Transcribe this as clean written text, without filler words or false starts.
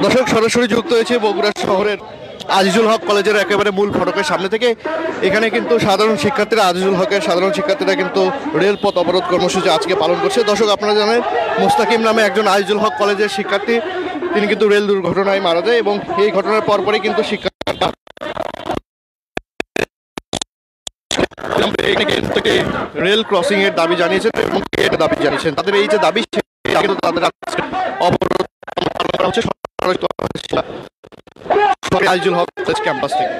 দর্শক সরাসরি যুক্ত হয়েছে বগুড়া শহরের আজিজুল হক কলেজের একেবারে মূল ফটকের সামনে থেকে। এখানে কিন্তু সাধারণ শিক্ষার্থীরা, আজিজুল হকের সাধারণ শিক্ষার্থীরা কিন্তু রেলপথ অবরোধ কর্মসূচি আজকে পালন করছে। দর্শক আপনারা জানেন মোস্তাকিম নামে একজন আজিজুল হক কলেজের শিক্ষার্থী, তিনি কিন্তু রেল দুর্ঘটনায় মারা যায় এবং এই ঘটনার পরপরই কিন্তু শিক্ষার্থীরা থেকে রেল ক্রসিং এর দাবি জানিয়েছেন এবং এর দাবি জানিয়েছেন। তাদের এই যে দাবি, তাদের অবরোধ পালন করা হচ্ছে আজিজুল হক ক্যাম্পাস থেকে।